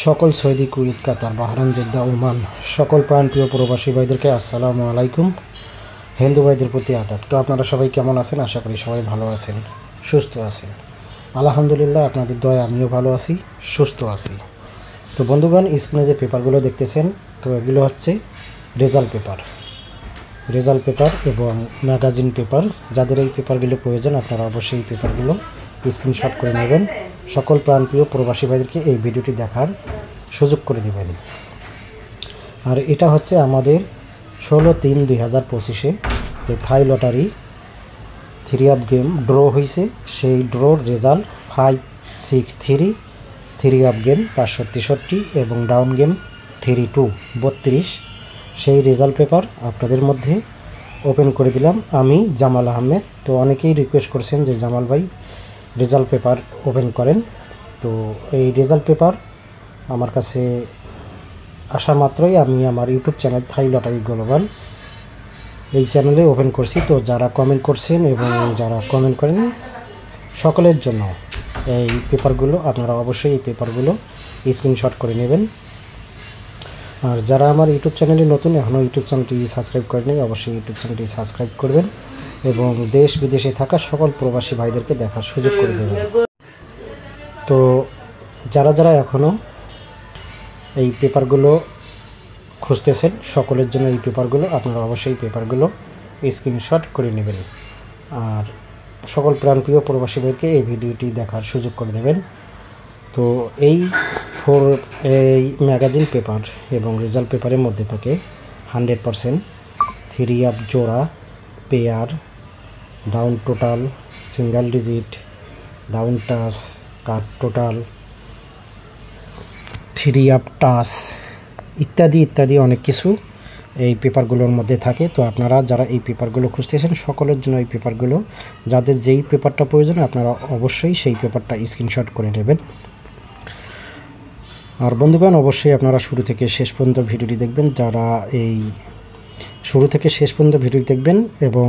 সকল Saudi, Kuwait, কাতার, Bahrain, Jeddah, Oman সকল প্রাণপ্রিয় প্রবাসী ভাইদেরকে আসসালামু আলাইকুম। হিন্দু ভাইদের প্রতি আদাব। তো আপনারা সবাই কেমন আছেন? আশা করি সবাই ভালো আছেন, সুস্থ আছেন। আলহামদুলিল্লাহ, আপনাদের দয়ায় আমিও ভালো আছি, সুস্থ আছি। তো বন্ধুগণ, স্ক্রিনে যে পেপারগুলো দেখতেছেন, তো এগুলো হচ্ছে রেজাল্ট পেপার এবং ম্যাগাজিন পেপার। যাদের এই পেপারগুলো প্রয়োজন আপনারা অবশ্যই এই পেপারগুলো স্ক্রিনশট করে নেবেন। সকল প্রাণপ্রিয় প্রবাসী ভাইদেরকে এই ভিডিওটি দেখার সুযোগ করে দেবেন। আর এটা হচ্ছে আমাদের 16/3/2025 যে থাই লটারি 3 আপ গেম ড্র হয়েছে, সেই ড্রোর রেজাল্ট 563, 3 আপ গেম 563 এবং ডাউন গেম 32 32। সেই রেজাল্ট পেপার আপনাদের মধ্যে ওপেন করে দিলাম আমি, জামাল আহমেদ। তো অনেকেই রিকোয়েস্ট করছেন যে জামাল ভাই রেজাল্ট পেপার ওপেন করেন। তো এই রেজাল্ট পেপার আমার কাছে আসা মাত্রই আমি আমার ইউটিউব চ্যানেল থাই লটারি গ্লোবাল এই চ্যানেলে ওপেন করছি। তো যারা কমেন্ট করছেন এবং যারা কমেন্ট করেন সকলের জন্য এই পেপারগুলো আপনারা অবশ্যই এই পেপারগুলো স্ক্রিনশট করে নেবেন। আর যারা আমার ইউটিউব চ্যানেলে নতুন, এখনও ইউটিউব চ্যানেলটি সাবস্ক্রাইব করেনি, অবশ্যই ইউটিউব চ্যানেলটি সাবস্ক্রাইব করবেন এবং দেশ বিদেশে থাকা সকল প্রবাসী ভাইদেরকে দেখার সুযোগ করে দেবেন। তো যারা যারা এখনও এই পেপারগুলো খুঁজতেছেন সকলের জন্য এই পেপারগুলো আপনারা অবশ্যই পেপারগুলো স্ক্রিনশট করে নেবেন। আর সকল প্রাণপ্রিয় প্রবাসী ভাইকে এই ভিডিওটি দেখার সুযোগ করে দেবেন। তো এই ম্যাগাজিন পেপার এবং রেজাল্ট পেপারের মধ্যে থাকে 100% 3 আপ জোড়া, pair, down total, single digit, down touch, কাট টোটাল, 3 আপ টাচ ইত্যাদি ইত্যাদি অনেক কিছু এই পেপারগুলোর মধ্যে থাকে। তো আপনারা যারা এই পেপারগুলো খুঁজতেছেন সকলের জন্য এই পেপারগুলো, যাদের যেই পেপারটা প্রয়োজন আপনারা অবশ্যই সেই পেপারটা স্ক্রিনশট করে নেবেন। আর বন্ধুগণ, অবশ্যই আপনারা শুরু থেকে শেষ পর্যন্ত ভিডিওটি দেখবেন। যারা এই শুরু থেকে শেষ পর্যন্ত ভিডিওটি দেখবেন এবং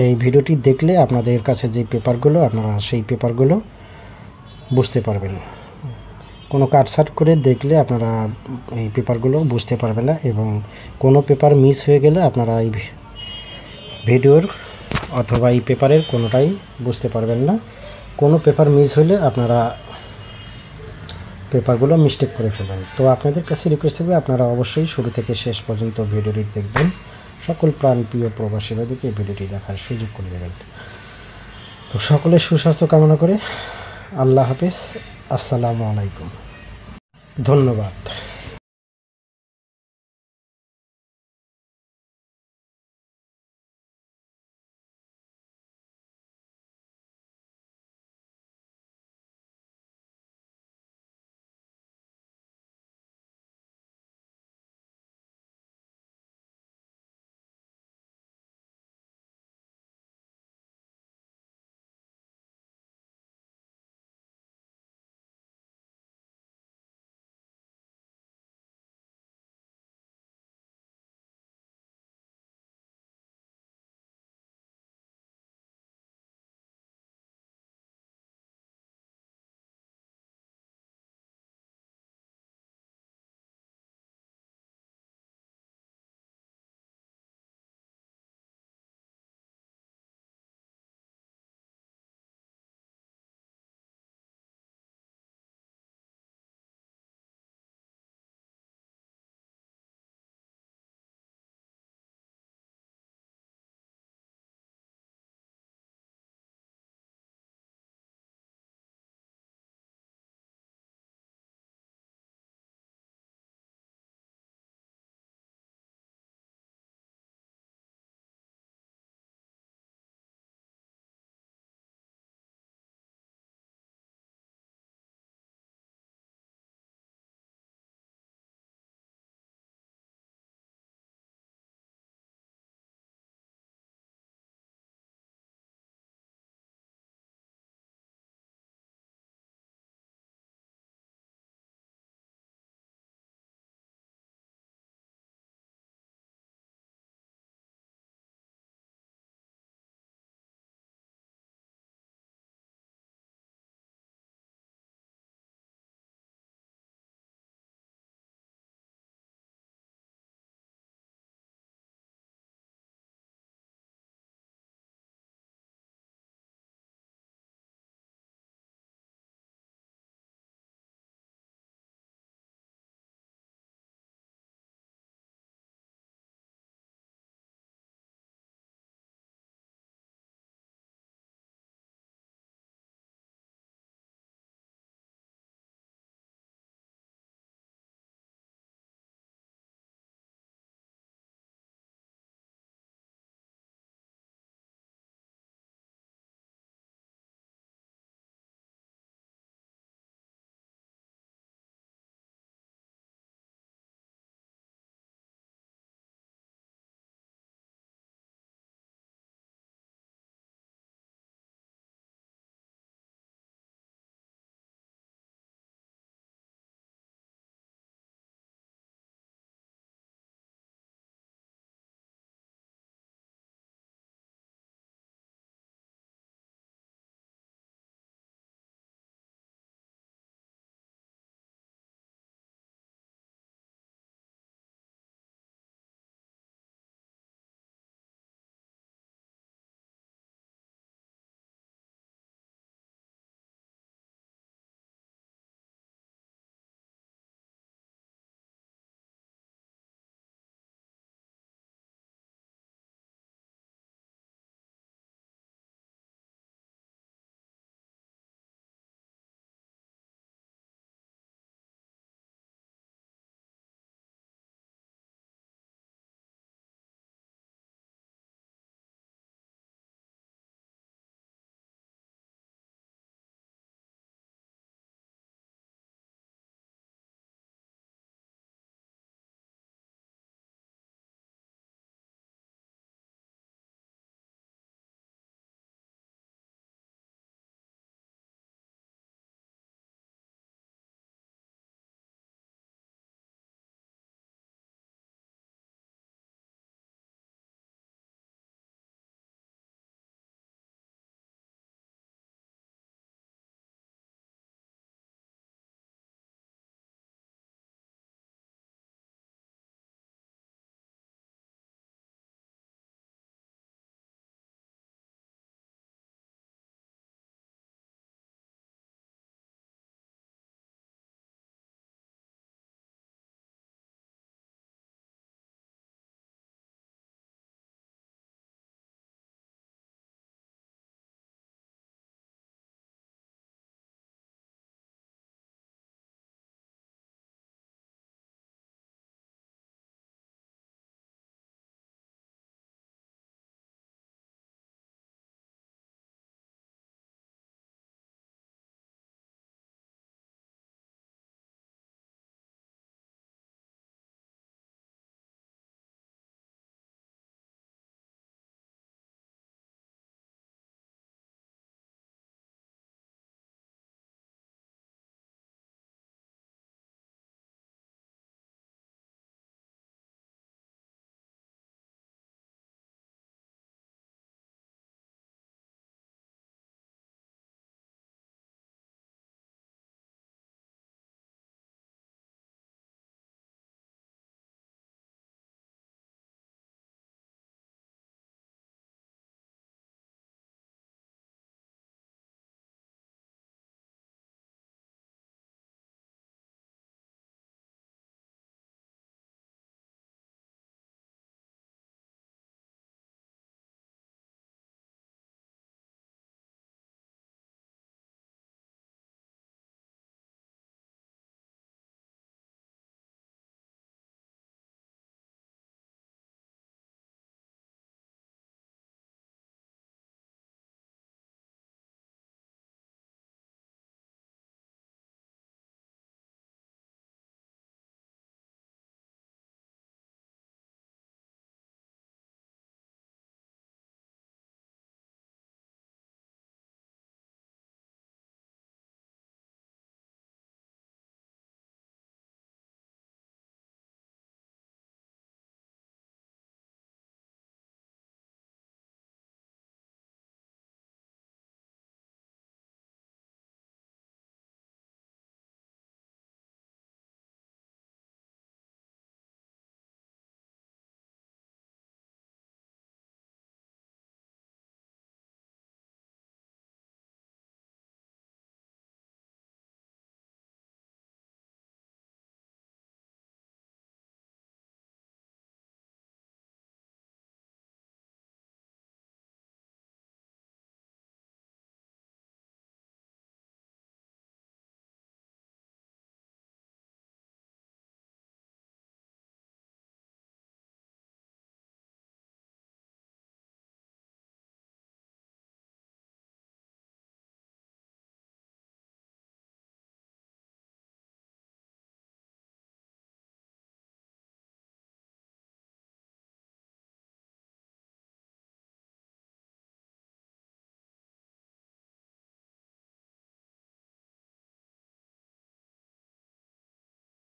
এই ভিডিওটি দেখলে আপনাদের কাছে যে পেপারগুলো আপনারা সেই পেপারগুলো বুঝতে পারবেন। কোনো কাটসাট করে দেখলে আপনারা এই পেপারগুলো বুঝতে পারবেন না এবং কোনো পেপার মিস হয়ে গেলে আপনারা এই ভিডিওর অথবা এই পেপারের কোনোটাই বুঝতে পারবেন না। কোনো পেপার মিস হলে আপনারা পেপারগুলো মিস্টেক করে ফেলবেন। তো আপনাদের কাছে রিকোয়েস্ট থাকবে আপনারা অবশ্যই শুরু থেকে শেষ পর্যন্ত ভিডিওটি দেখবেন। সকল প্রাণপ্রিয় প্রবাসী ভাইদেরকে এই ভিডিওটি দেখার সুযোগ করে দেবেন। তো সকলের সুস্বাস্থ্য কামনা করে আল্লাহ হাফেজ, আসসালামু আলাইকুম, ধন্যবাদ।